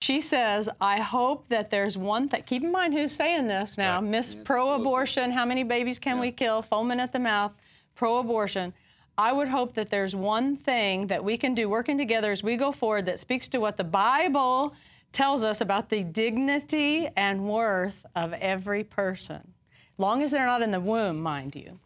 She says, I hope that there's one thing. Keep in mind who's saying this now. Right. Miss Pro-Abortion, how many babies can we kill? Foaming at the mouth, pro-abortion. I would hope that there's one thing that we can do working together as we go forward that speaks to what the Bible tells us about the dignity and worth of every person. Long as they're not in the womb, mind you.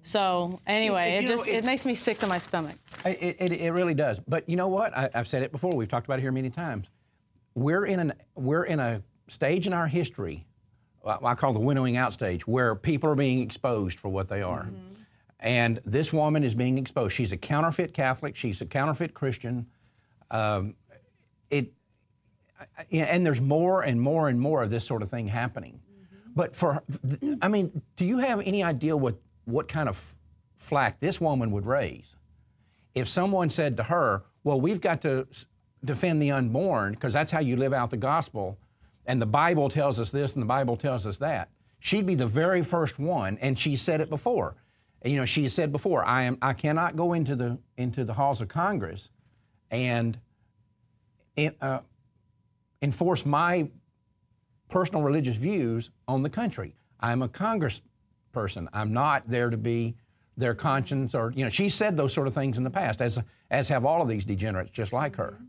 So anyway, it makes me sick to my stomach. It really does. But you know what? I've said it before. We've talked about it here many times. We're in a stage in our history, I call the winnowing out stage, where people are being exposed for what they are. Mm-hmm. And this woman is being exposed. She's a counterfeit Catholic. She's a counterfeit Christian. And there's more and more and more of this sort of thing happening. Mm-hmm. But do you have any idea what kind of flack this woman would raise if someone said to her, well, we've got to defend the unborn because that's how you live out the gospel, and the Bible tells us this and the Bible tells us that? She'd be the very first one, and she said it before. You know, she said before, I cannot go into the halls of Congress and enforce my personal religious views on the country. I'm a congressperson. I'm not there to be their conscience, or, you know, she said those sort of things in the past, as have all of these degenerates just like her.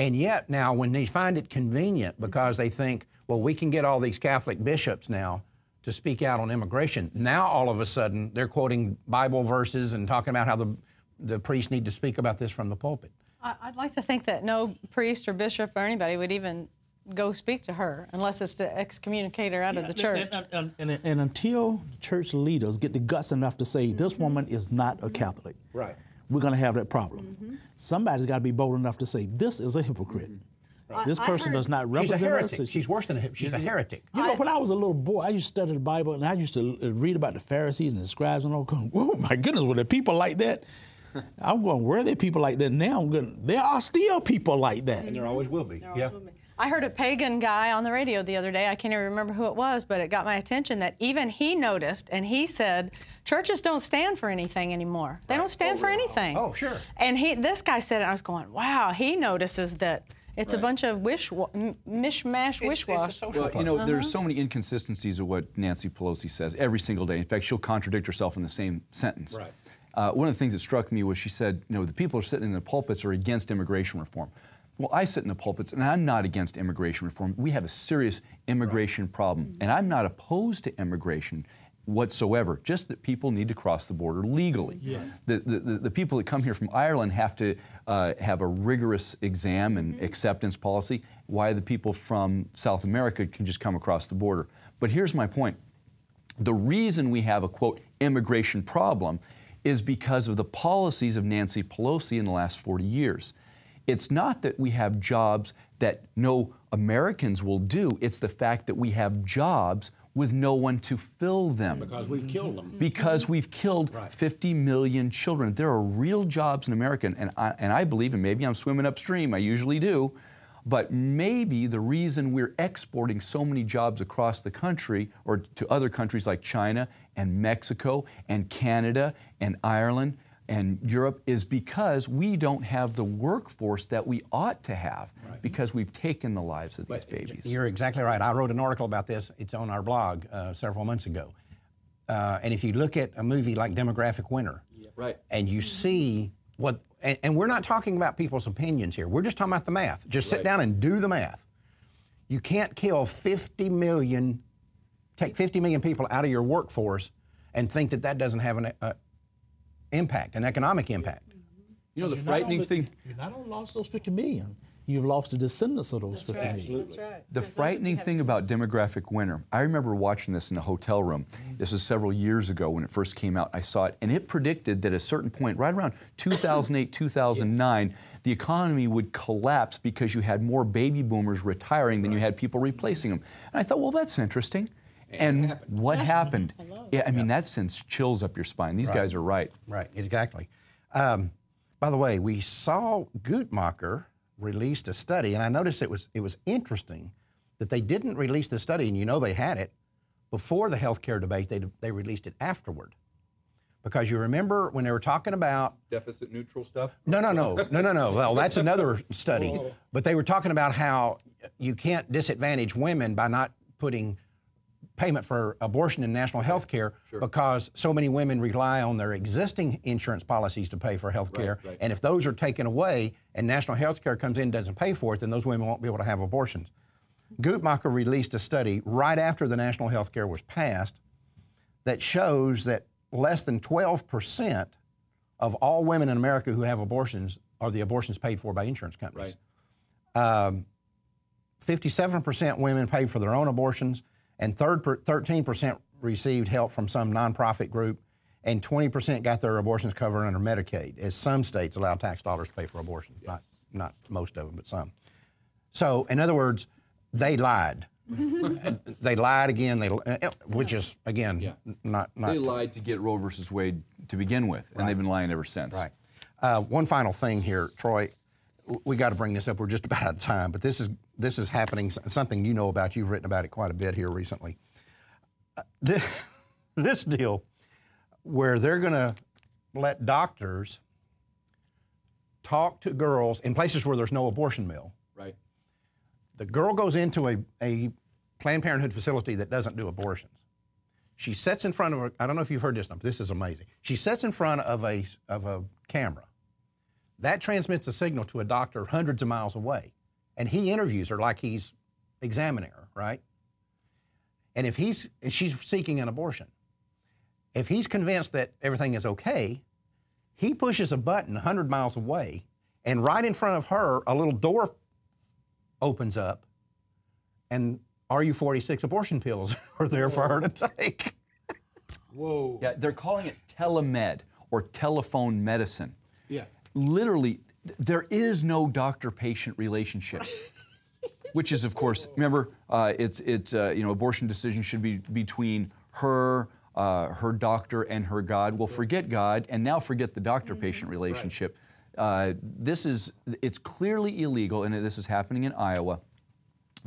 And yet now when they find it convenient because they think, well, we can get all these Catholic bishops now to speak out on immigration, now all of a sudden they're quoting Bible verses and talking about how the priests need to speak about this from the pulpit. I'd like to think that no priest or bishop or anybody would even go speak to her unless it's to excommunicate her out of the church. And until church leaders get the guts enough to say, this woman is not a Catholic, right, we're going to have that problem. Mm-hmm. Somebody's got to be bold enough to say, this is a hypocrite. Mm-hmm. Right. This person does not represent us. She's a heretic. She's worse than a hypocrite. She's a heretic. You know, when I was a little boy, I used to study the Bible, and I used to read about the Pharisees and the scribes and all. Going, oh my goodness, were there people like that? I'm going, where are there people like that now? There are still people like that. And there always will be. Yeah. I heard a pagan guy on the radio the other day. I can't even remember who it was, but it got my attention that even he noticed, and he said, churches don't stand for anything anymore. They don't stand for anything. Oh, sure. And this guy said it, and I was going, wow, he notices that it's a bunch of mishmash wish-wash. Well, you know, there's so many inconsistencies of what Nancy Pelosi says every single day. In fact, she'll contradict herself in the same sentence. Right. One of the things that struck me was she said, you know, the people who are sitting in the pulpits are against immigration reform. Well, I sit in the pulpits, and I'm not against immigration reform. We have a serious immigration problem, and I'm not opposed to immigration whatsoever, just that people need to cross the border legally. Yes. The people that come here from Ireland have to have a rigorous exam and acceptance policy, why the people from South America can just come across the border. But here's my point. The reason we have a, quote, immigration problem is because of the policies of Nancy Pelosi in the last 40 years. It's not that we have jobs that no Americans will do. It's the fact that we have jobs with no one to fill them. Because we've killed them. Because we've killed 50 million children. There are real jobs in America, and I believe, and maybe I'm swimming upstream, I usually do, but maybe the reason we're exporting so many jobs across the country or to other countries like China and Mexico and Canada and Ireland and Europe is because we don't have the workforce that we ought to have because we've taken the lives of these babies. You're exactly right. I wrote an article about this. It's on our blog several months ago. And if you look at a movie like Demographic Winter, and you see what, and we're not talking about people's opinions here. We're just talking about the math. Just sit down and do the math. You can't kill 50 million, take 50 million people out of your workforce and think that that doesn't have an impact, an economic impact. You know, the frightening thing... You not only lost those 50 million, you've lost the descendants of those 50 million. That's right. The frightening thing about Demographic Winter, I remember watching this in a hotel room. This was several years ago when it first came out. I saw it, and it predicted that at a certain point, right around 2008, 2009, the economy would collapse because you had more baby boomers retiring than you had people replacing them. And I thought, well, that's interesting. And what happened? Yeah, I mean, that sends chills up your spine. These guys are right. Right, exactly. By the way, we saw Guttmacher released a study, and I noticed it was interesting that they didn't release the study, and you know they had it, before the health care debate. They released it afterward. Because you remember when they were talking about Deficit neutral stuff? No. Well, that's another study. But they were talking about how you can't disadvantage women by not putting payment for abortion in national health care because so many women rely on their existing insurance policies to pay for health care. Right. And if those are taken away and national health care comes in and doesn't pay for it, then those women won't be able to have abortions. Guttmacher released a study right after the national health care was passed that shows that less than 12% of all women in America who have abortions are the abortions paid for by insurance companies. Right. 57% women paid for their own abortions, and 13% received help from some nonprofit group, and 20% got their abortions covered under Medicaid, as some states allow tax dollars to pay for abortions. Yes. Not most of them, but some. So, in other words, they lied. They lied again, which is, again, not... They lied to get Roe versus Wade to begin with, and they've been lying ever since. Right. One final thing here, Troy. We got to bring this up. We're just about out of time, but this is happening, something you know about. You've written about it quite a bit here recently. This deal where they're going to let doctors talk to girls in places where there's no abortion mill. Right. The girl goes into a Planned Parenthood facility that doesn't do abortions. She sits in front of I don't know if you've heard this, but this is amazing. She sits in front of a camera. That transmits a signal to a doctor hundreds of miles away, and he interviews her like he's examining her, right? And if she's seeking an abortion, if he's convinced that everything is okay, he pushes a button 100 miles away, and right in front of her, a little door opens up, and RU46 abortion pills are there for her to take. Whoa. Yeah, they're calling it telemed or telephone medicine. Yeah. Literally, there is no doctor-patient relationship, which is, of course, remember, abortion decision should be between her doctor and her God. Well, forget God, and now forget the doctor-patient relationship. Right. It's clearly illegal, and this is happening in Iowa,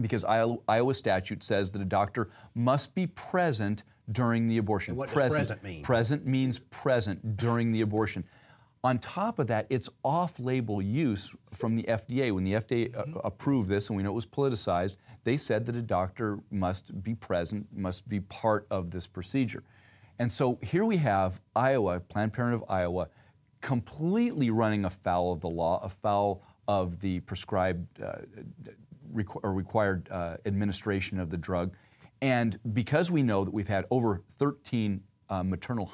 because Iowa statute says that a doctor must be present during the abortion. And what does present mean? Present means present during the abortion. On top of that, it's off-label use from the FDA. When the FDA approved this, and we know it was politicized, they said that a doctor must be present, must be part of this procedure. And so here we have Iowa, Planned Parenthood of Iowa, completely running afoul of the law, afoul of the prescribed required administration of the drug. And because we know that we've had over 13 maternal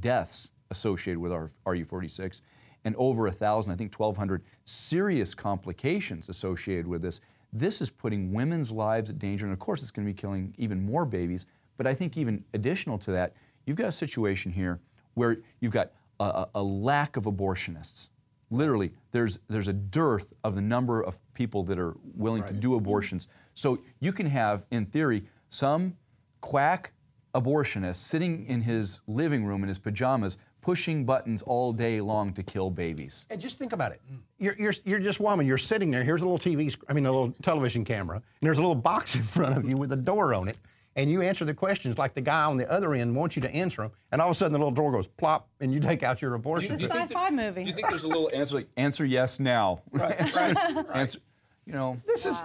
deaths associated with our RU46, and over 1,000, I think 1,200 serious complications associated with this. This is putting women's lives at danger, and of course it's going to be killing even more babies. But I think even additional to that, you've got a situation here where you've got a lack of abortionists. Literally, there's a dearth of the number of people that are willing to do abortions. So you can have, in theory, some quack abortionist sitting in his living room in his pajamas pushing buttons all day long to kill babies. And just think about it. You're just a woman. You're sitting there. Here's a little a little television camera, and there's a little box in front of you with a door on it. And you answer the questions like the guy on the other end wants you to answer them, and all of a sudden the little door goes plop, and you take out your abortion. It's a sci-fi movie. Do you think there's a little answer like, answer yes now? Right. Answer, This is...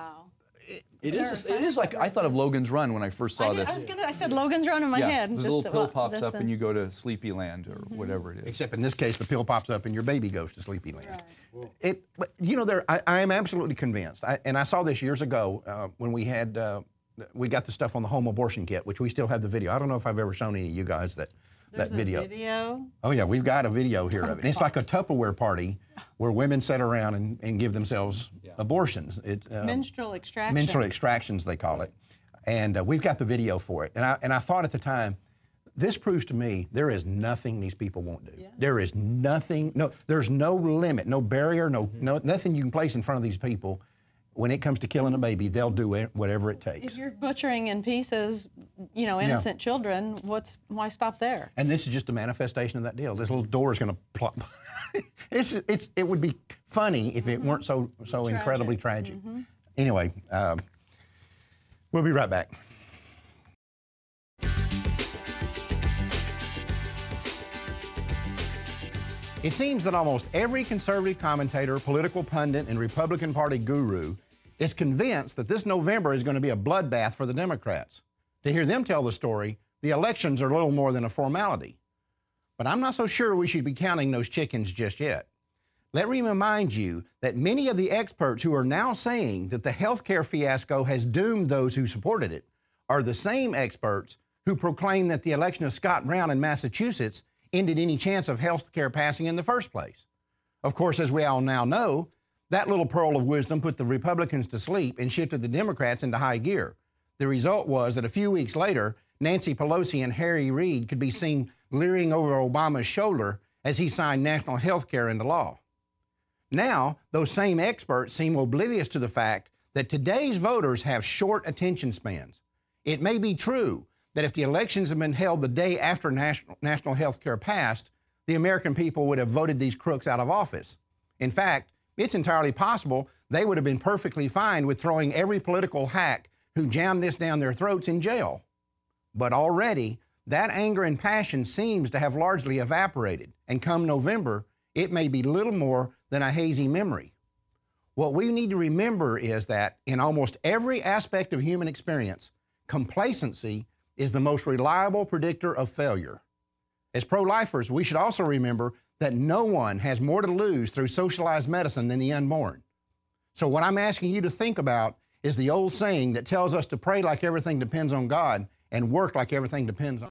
It is like, I thought of Logan's Run when I first saw this. I said Logan's Run in my head. The little pill pops up and you go to Sleepyland or whatever it is. Except in this case, the pill pops up and your baby goes to Sleepyland. Right. I am absolutely convinced, and I saw this years ago when we had, we got the stuff on the home abortion kit, which we still have the video. I don't know if I've ever shown any of you guys that video. There's a video? Oh yeah, we've got a video here of it. And it's like a Tupperware party where women sit around and give themselves abortions. It's menstrual extraction. Menstrual extractions, they call it. And we've got the video for it. And I thought at the time, this proves to me there is nothing these people won't do. Yeah. There is nothing, there's no limit, no barrier, nothing you can place in front of these people. When it comes to killing a baby, they'll do whatever it takes. If you're butchering in pieces, innocent children, why stop there? And this is just a manifestation of that deal. This little door is going to plop. It would be funny if it weren't so incredibly tragic. Anyway, we'll be right back. It seems that almost every conservative commentator, political pundit, and Republican Party guru is convinced that this November is going to be a bloodbath for the Democrats. To hear them tell the story, the elections are little more than a formality. But I'm not so sure we should be counting those chickens just yet. Let me remind you that many of the experts who are now saying that the health care fiasco has doomed those who supported it are the same experts who proclaim that the election of Scott Brown in Massachusetts ended any chance of health care passing in the first place. Of course, as we all now know, that little pearl of wisdom put the Republicans to sleep and shifted the Democrats into high gear. The result was that a few weeks later, Nancy Pelosi and Harry Reid could be seen leering over Obama's shoulder as he signed national health care into law. Now, those same experts seem oblivious to the fact that today's voters have short attention spans. It may be true that if the elections had been held the day after national health care passed, the American people would have voted these crooks out of office. In fact, it's entirely possible they would have been perfectly fine with throwing every political hack who jammed this down their throats in jail. But already, that anger and passion seems to have largely evaporated, and come November, it may be little more than a hazy memory. What we need to remember is that in almost every aspect of human experience, complacency is the most reliable predictor of failure. As pro-lifers, we should also remember that no one has more to lose through socialized medicine than the unborn. So what I'm asking you to think about is the old saying that tells us to pray like everything depends on God and work like everything depends on